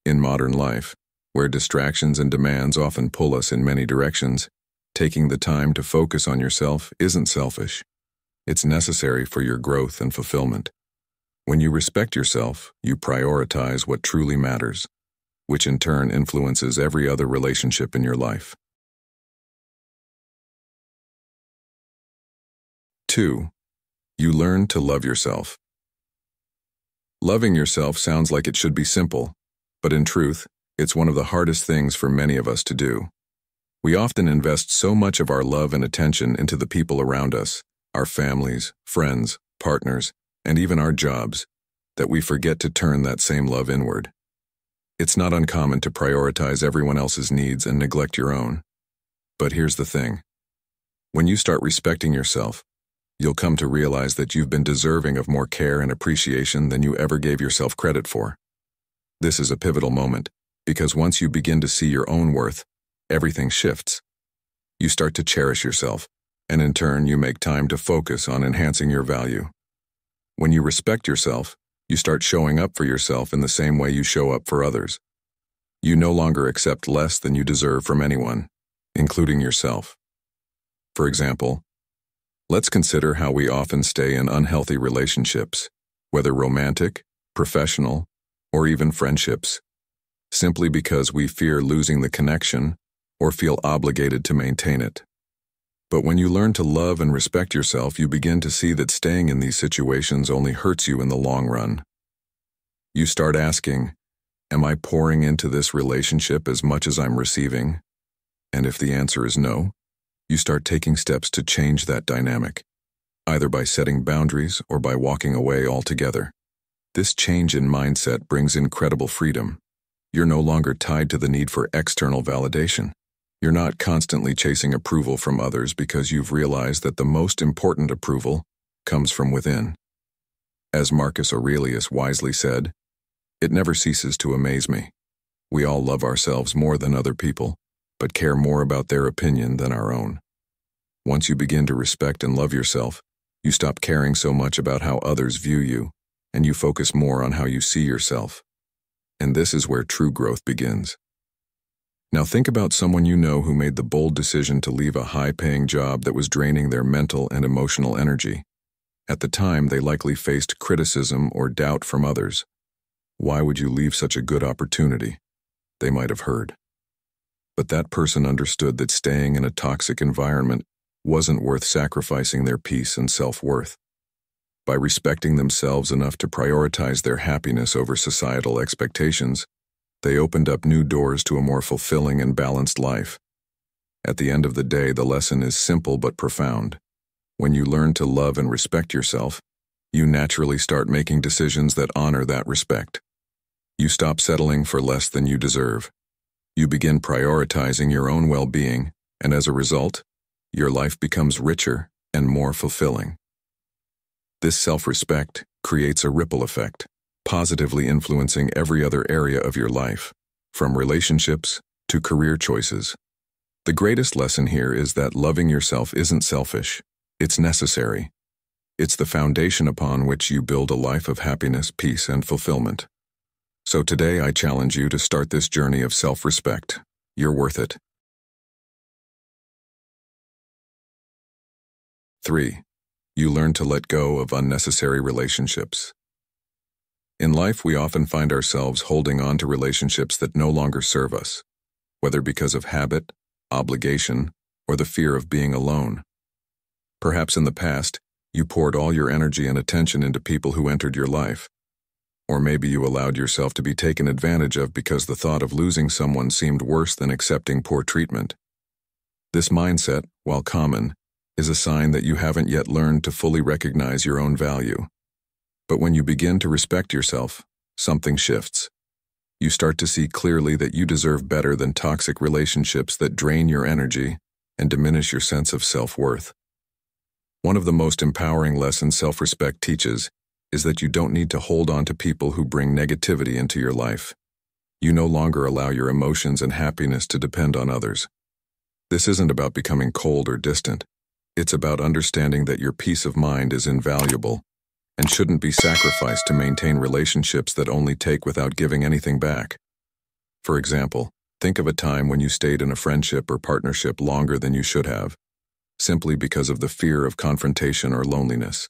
In modern life, where distractions and demands often pull us in many directions, taking the time to focus on yourself isn't selfish. It's necessary for your growth and fulfillment. When you respect yourself, you prioritize what truly matters, which in turn influences every other relationship in your life. 2. You learn to love yourself. Loving yourself sounds like it should be simple, but in truth, it's one of the hardest things for many of us to do. We often invest so much of our love and attention into the people around us, our families, friends, partners, and even our jobs, that we forget to turn that same love inward. It's not uncommon to prioritize everyone else's needs and neglect your own. But here's the thing. When you start respecting yourself, you'll come to realize that you've been deserving of more care and appreciation than you ever gave yourself credit for. This is a pivotal moment, because once you begin to see your own worth, everything shifts. You start to cherish yourself, and in turn you make time to focus on enhancing your value. When you respect yourself, you start showing up for yourself in the same way you show up for others. You no longer accept less than you deserve from anyone, including yourself. For example, let's consider how we often stay in unhealthy relationships, whether romantic, professional, or even friendships, simply because we fear losing the connection or feel obligated to maintain it. But when you learn to love and respect yourself, you begin to see that staying in these situations only hurts you in the long run. You start asking, am I pouring into this relationship as much as I'm receiving? And if the answer is no, you start taking steps to change that dynamic. either by setting boundaries or by walking away altogether. This change in mindset brings incredible freedom. You're no longer tied to the need for external validation. You're not constantly chasing approval from others because you've realized that the most important approval comes from within. As Marcus Aurelius wisely said, "It never ceases to amaze me. We all love ourselves more than other people, but care more about their opinion than our own." Once you begin to respect and love yourself, you stop caring so much about how others view you, and you focus more on how you see yourself. And this is where true growth begins. Now think about someone you know who made the bold decision to leave a high-paying job that was draining their mental and emotional energy. At the time, they likely faced criticism or doubt from others. "Why would you leave such a good opportunity?" they might have heard. But that person understood that staying in a toxic environment wasn't worth sacrificing their peace and self-worth. By respecting themselves enough to prioritize their happiness over societal expectations, they opened up new doors to a more fulfilling and balanced life. At the end of the day, the lesson is simple but profound. When you learn to love and respect yourself, you naturally start making decisions that honor that respect. You stop settling for less than you deserve. You begin prioritizing your own well-being, and as a result, your life becomes richer and more fulfilling. This self-respect creates a ripple effect, positively influencing every other area of your life, from relationships to career choices. The greatest lesson here is that loving yourself isn't selfish, it's necessary. It's the foundation upon which you build a life of happiness, peace, and fulfillment. So today I challenge you to start this journey of self-respect. You're worth it. 3. You learn to let go of unnecessary relationships. In life, we often find ourselves holding on to relationships that no longer serve us, whether because of habit, obligation, or the fear of being alone. Perhaps in the past, you poured all your energy and attention into people who entered your life. Or maybe you allowed yourself to be taken advantage of because the thought of losing someone seemed worse than accepting poor treatment. This mindset, while common, is a sign that you haven't yet learned to fully recognize your own value. But when you begin to respect yourself, something shifts. You start to see clearly that you deserve better than toxic relationships that drain your energy and diminish your sense of self-worth. One of the most empowering lessons self-respect teaches is that you don't need to hold on to people who bring negativity into your life. You no longer allow your emotions and happiness to depend on others. This isn't about becoming cold or distant. It's about understanding that your peace of mind is invaluable and shouldn't be sacrificed to maintain relationships that only take without giving anything back. For example, think of a time when you stayed in a friendship or partnership longer than you should have, simply because of the fear of confrontation or loneliness.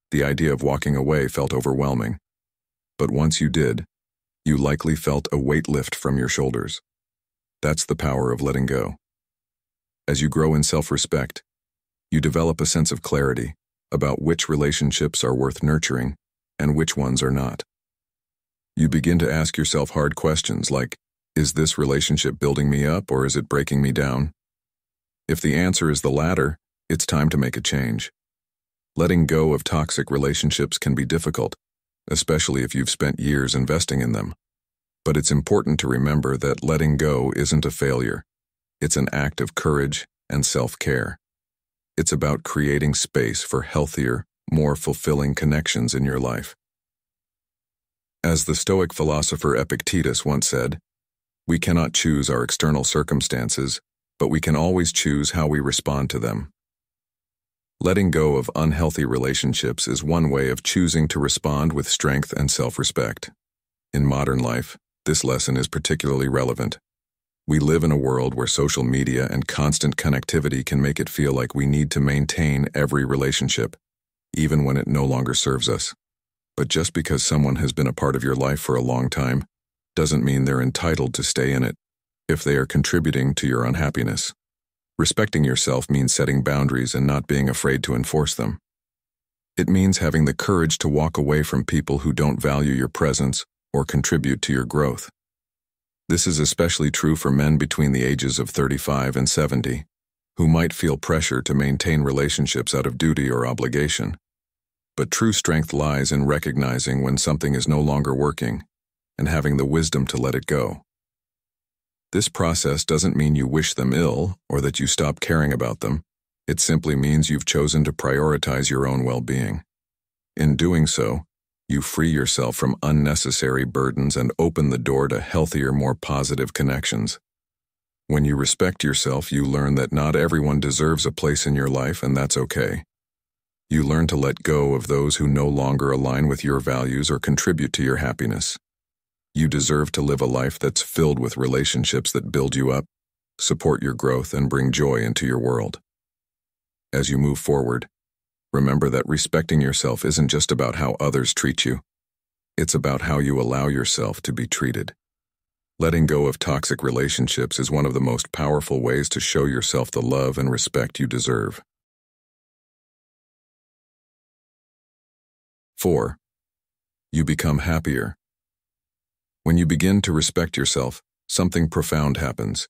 The idea of walking away felt overwhelming, but once you did, you likely felt a weight lift from your shoulders. That's the power of letting go. As you grow in self-respect, you develop a sense of clarity about which relationships are worth nurturing and which ones are not. You begin to ask yourself hard questions like, is this relationship building me up or is it breaking me down? If the answer is the latter, it's time to make a change. Letting go of toxic relationships can be difficult, especially if you've spent years investing in them. But it's important to remember that letting go isn't a failure. It's an act of courage and self-care. It's about creating space for healthier, more fulfilling connections in your life. As the Stoic philosopher Epictetus once said, "We cannot choose our external circumstances, but we can always choose how we respond to them." Letting go of unhealthy relationships is one way of choosing to respond with strength and self-respect. In modern life, this lesson is particularly relevant. We live in a world where social media and constant connectivity can make it feel like we need to maintain every relationship, even when it no longer serves us. But just because someone has been a part of your life for a long time, doesn't mean they're entitled to stay in it, if they are contributing to your unhappiness. Respecting yourself means setting boundaries and not being afraid to enforce them. It means having the courage to walk away from people who don't value your presence or contribute to your growth. This is especially true for men between the ages of 35 and 70. who might feel pressure to maintain relationships out of duty or obligation. But true strength lies in recognizing when something is no longer working and having the wisdom to let it go. This process doesn't mean you wish them ill or that you stop caring about them. It simply means you've chosen to prioritize your own well-being. In doing so, you free yourself from unnecessary burdens and open the door to healthier, more positive connections. When you respect yourself, you learn that not everyone deserves a place in your life, and that's okay. You learn to let go of those who no longer align with your values or contribute to your happiness. You deserve to live a life that's filled with relationships that build you up, support your growth, and bring joy into your world. As you move forward, remember that respecting yourself isn't just about how others treat you. It's about how you allow yourself to be treated. Letting go of toxic relationships is one of the most powerful ways to show yourself the love and respect you deserve. 4. You become happier. When you begin to respect yourself, something profound happens.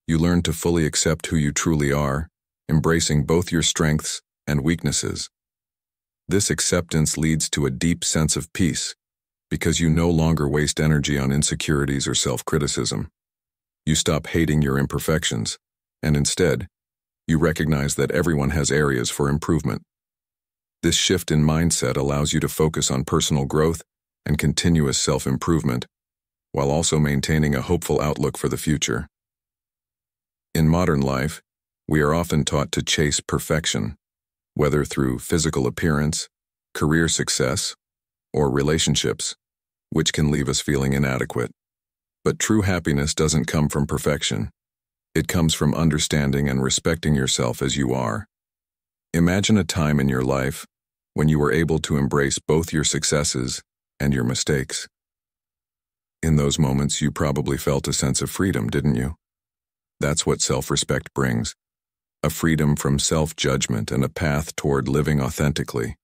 You learn to fully accept who you truly are, embracing both your strengths and weaknesses. This acceptance leads to a deep sense of peace, because you no longer waste energy on insecurities or self-criticism. You stop hating your imperfections, and instead, you recognize that everyone has areas for improvement. This shift in mindset allows you to focus on personal growth and continuous self-improvement, while also maintaining a hopeful outlook for the future. In modern life, we are often taught to chase perfection, whether through physical appearance, career success, or relationships, which can leave us feeling inadequate. But true happiness doesn't come from perfection. It comes from understanding and respecting yourself as you are. Imagine a time in your life when you were able to embrace both your successes and your mistakes. In those moments, you probably felt a sense of freedom, didn't you? That's what self-respect brings, a freedom from self-judgment and a path toward living authentically.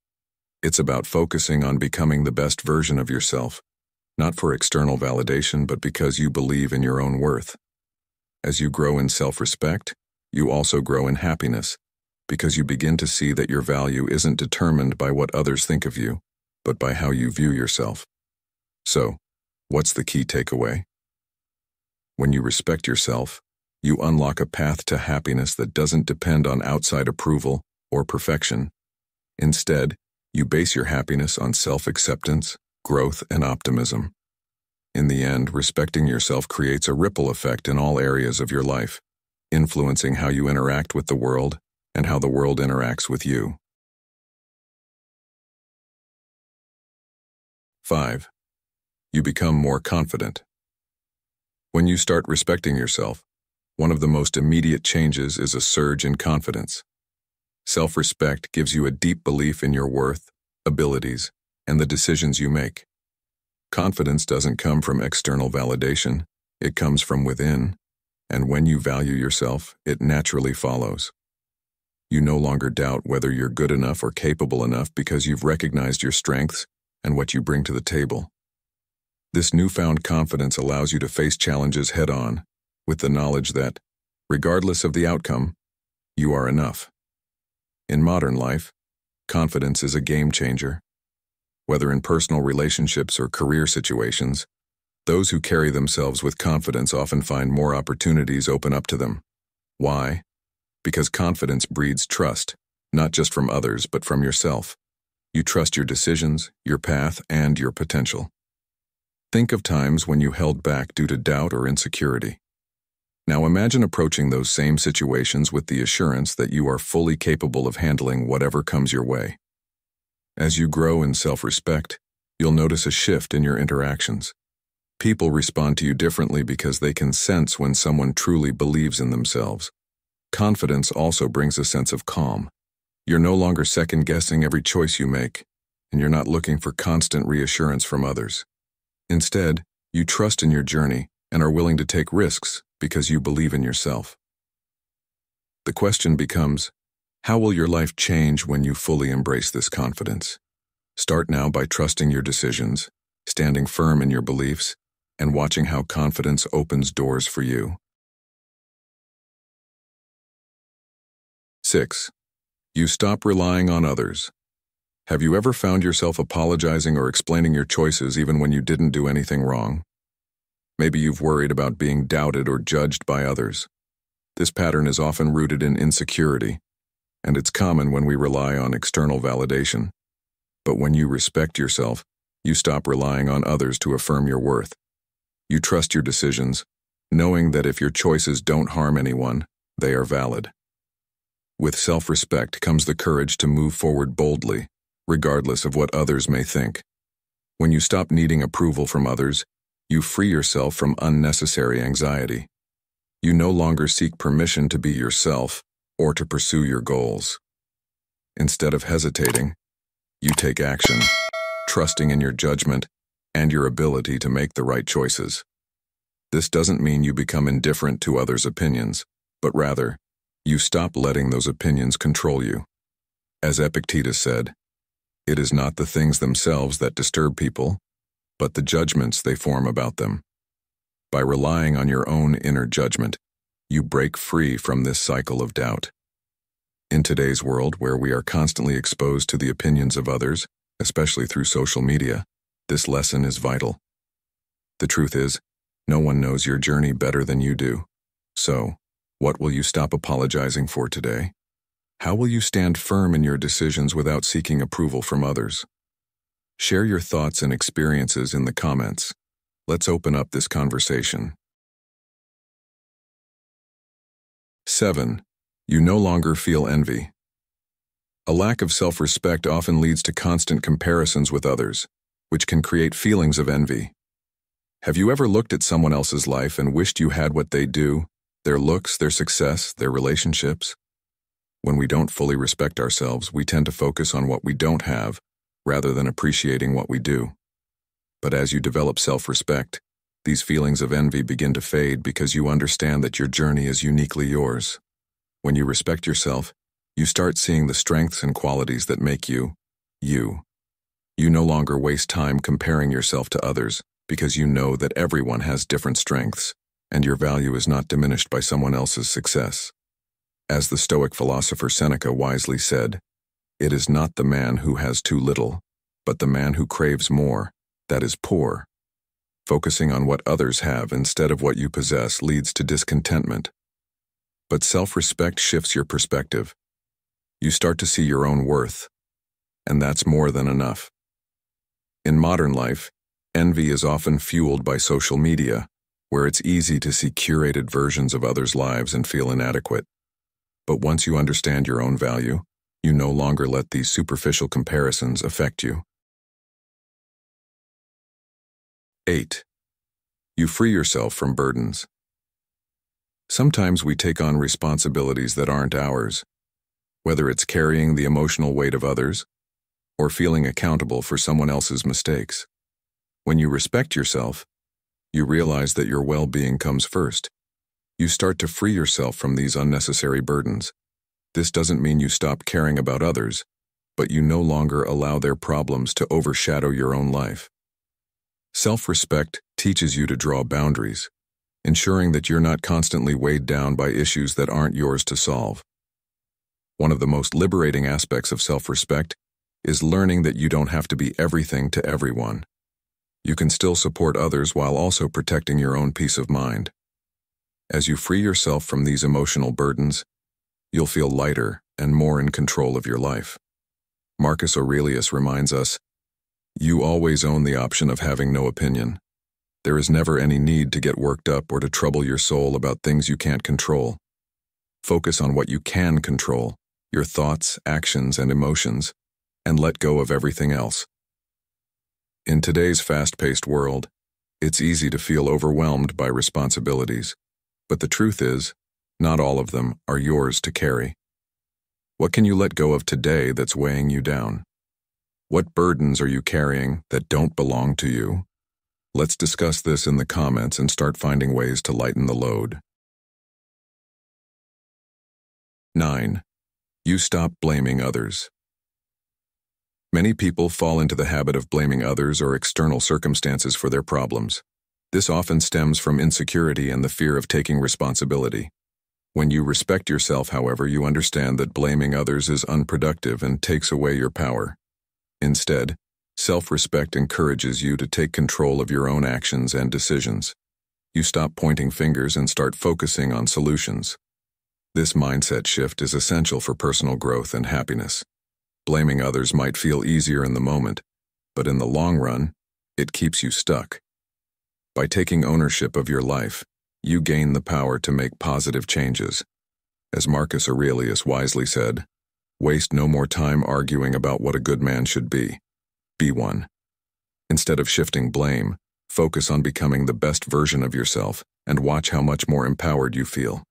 It's about focusing on becoming the best version of yourself, not for external validation, but because you believe in your own worth. As you grow in self-respect, you also grow in happiness, because you begin to see that your value isn't determined by what others think of you, but by how you view yourself. So, what's the key takeaway? When you respect yourself, you unlock a path to happiness that doesn't depend on outside approval or perfection. Instead, you base your happiness on self-acceptance, growth, and optimism. In the end, respecting yourself creates a ripple effect in all areas of your life, influencing how you interact with the world and how the world interacts with you. 5. You become more confident. When you start respecting yourself, one of the most immediate changes is a surge in confidence. Self-respect gives you a deep belief in your worth, abilities, and the decisions you make. Confidence doesn't come from external validation, it comes from within, and when you value yourself, it naturally follows. You no longer doubt whether you're good enough or capable enough because you've recognized your strengths and what you bring to the table. This newfound confidence allows you to face challenges head-on, with the knowledge that, regardless of the outcome, you are enough. In modern life, confidence is a game changer. Whether in personal relationships or career situations, those who carry themselves with confidence often find more opportunities open up to them. Why? Because confidence breeds trust, not just from others, but from yourself. You trust your decisions, your path, and your potential. Think of times when you held back due to doubt or insecurity. Now imagine approaching those same situations with the assurance that you are fully capable of handling whatever comes your way. As you grow in self-respect, you'll notice a shift in your interactions. People respond to you differently because they can sense when someone truly believes in themselves. Confidence also brings a sense of calm. You're no longer second-guessing every choice you make, and you're not looking for constant reassurance from others. Instead, you trust in your journey and are willing to take risks because you believe in yourself. The question becomes, how will your life change when you fully embrace this confidence? Start now by trusting your decisions, standing firm in your beliefs, and watching how confidence opens doors for you. 6. You stop relying on others. Have you ever found yourself apologizing or explaining your choices even when you didn't do anything wrong? Maybe you've worried about being doubted or judged by others. This pattern is often rooted in insecurity, and it's common when we rely on external validation. But when you respect yourself, you stop relying on others to affirm your worth. You trust your decisions, knowing that if your choices don't harm anyone, they are valid. With self-respect comes the courage to move forward boldly, regardless of what others may think. When you stop needing approval from others, you free yourself from unnecessary anxiety. You no longer seek permission to be yourself or to pursue your goals. Instead of hesitating, you take action, trusting in your judgment and your ability to make the right choices. This doesn't mean you become indifferent to others' opinions, but rather, you stop letting those opinions control you. As Epictetus said, it is not the things themselves that disturb people, but the judgments they form about them. By relying on your own inner judgment, you break free from this cycle of doubt. In today's world, where we are constantly exposed to the opinions of others, especially through social media, this lesson is vital. The truth is, no one knows your journey better than you do. So, what will you stop apologizing for today? How will you stand firm in your decisions without seeking approval from others? Share your thoughts and experiences in the comments. Let's open up this conversation. 7. You no longer feel envy. A lack of self-respect often leads to constant comparisons with others, which can create feelings of envy. Have you ever looked at someone else's life and wished you had what they do, their looks, their success, their relationships? When we don't fully respect ourselves, we tend to focus on what we don't have, rather than appreciating what we do. But as you develop self-respect, these feelings of envy begin to fade because you understand that your journey is uniquely yours. When you respect yourself, you start seeing the strengths and qualities that make you, you. You no longer waste time comparing yourself to others because you know that everyone has different strengths, and your value is not diminished by someone else's success. As the Stoic philosopher Seneca wisely said, "It is not the man who has too little, but the man who craves more, that is poor." Focusing on what others have instead of what you possess leads to discontentment. But self-respect shifts your perspective. You start to see your own worth, and that's more than enough. In modern life, envy is often fueled by social media, where it's easy to see curated versions of others' lives and feel inadequate. But once you understand your own value, you no longer let these superficial comparisons affect you. 8. You free yourself from burdens. Sometimes we take on responsibilities that aren't ours, whether it's carrying the emotional weight of others or feeling accountable for someone else's mistakes. When you respect yourself, you realize that your well-being comes first. You start to free yourself from these unnecessary burdens. This doesn't mean you stop caring about others, but you no longer allow their problems to overshadow your own life. Self-respect teaches you to draw boundaries, ensuring that you're not constantly weighed down by issues that aren't yours to solve. One of the most liberating aspects of self-respect is learning that you don't have to be everything to everyone. You can still support others while also protecting your own peace of mind. As you free yourself from these emotional burdens, you'll feel lighter and more in control of your life. Marcus Aurelius reminds us, "You always own the option of having no opinion. There is never any need to get worked up or to trouble your soul about things you can't control. Focus on what you can control, your thoughts, actions, and emotions, and let go of everything else." In today's fast-paced world, it's easy to feel overwhelmed by responsibilities. But the truth is, not all of them are yours to carry. What can you let go of today that's weighing you down? What burdens are you carrying that don't belong to you? Let's discuss this in the comments and start finding ways to lighten the load. 9. You stop blaming others. Many people fall into the habit of blaming others or external circumstances for their problems. This often stems from insecurity and the fear of taking responsibility. When you respect yourself, however, you understand that blaming others is unproductive and takes away your power. Instead, self-respect encourages you to take control of your own actions and decisions. You stop pointing fingers and start focusing on solutions. This mindset shift is essential for personal growth and happiness. Blaming others might feel easier in the moment, but in the long run, it keeps you stuck. By taking ownership of your life, you gain the power to make positive changes. As Marcus Aurelius wisely said, "Waste no more time arguing about what a good man should be. Be one." Instead of shifting blame, focus on becoming the best version of yourself and watch how much more empowered you feel.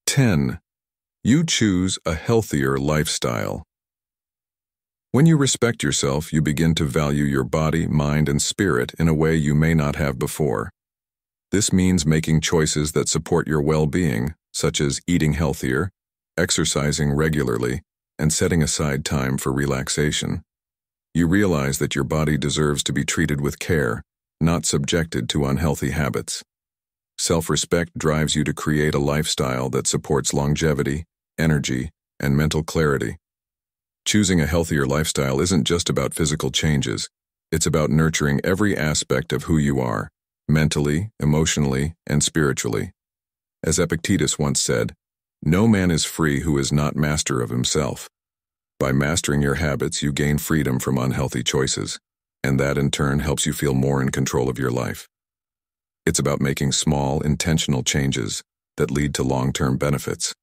10. You choose a healthier lifestyle. When you respect yourself, you begin to value your body, mind, and spirit in a way you may not have before. This means making choices that support your well-being, such as eating healthier, exercising regularly, and setting aside time for relaxation. You realize that your body deserves to be treated with care, not subjected to unhealthy habits. Self-respect drives you to create a lifestyle that supports longevity, energy, and mental clarity. Choosing a healthier lifestyle isn't just about physical changes, it's about nurturing every aspect of who you are, mentally, emotionally, and spiritually. As Epictetus once said, "No man is free who is not master of himself." By mastering your habits, you gain freedom from unhealthy choices, and that in turn helps you feel more in control of your life. It's about making small, intentional changes that lead to long-term benefits.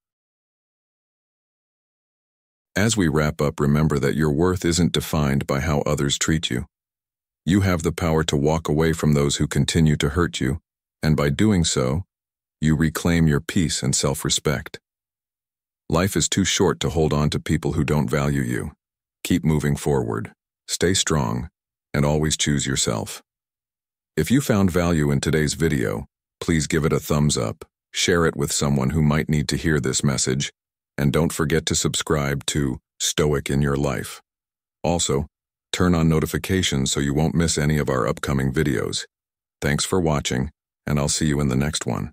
As we wrap up, remember that your worth isn't defined by how others treat you. You have the power to walk away from those who continue to hurt you, and by doing so, you reclaim your peace and self-respect. Life is too short to hold on to people who don't value you. Keep moving forward, stay strong, and always choose yourself. If you found value in today's video, please give it a thumbs up, share it with someone who might need to hear this message, and don't forget to subscribe to Stoic in Your Life. Also, turn on notifications so you won't miss any of our upcoming videos. Thanks for watching, and I'll see you in the next one.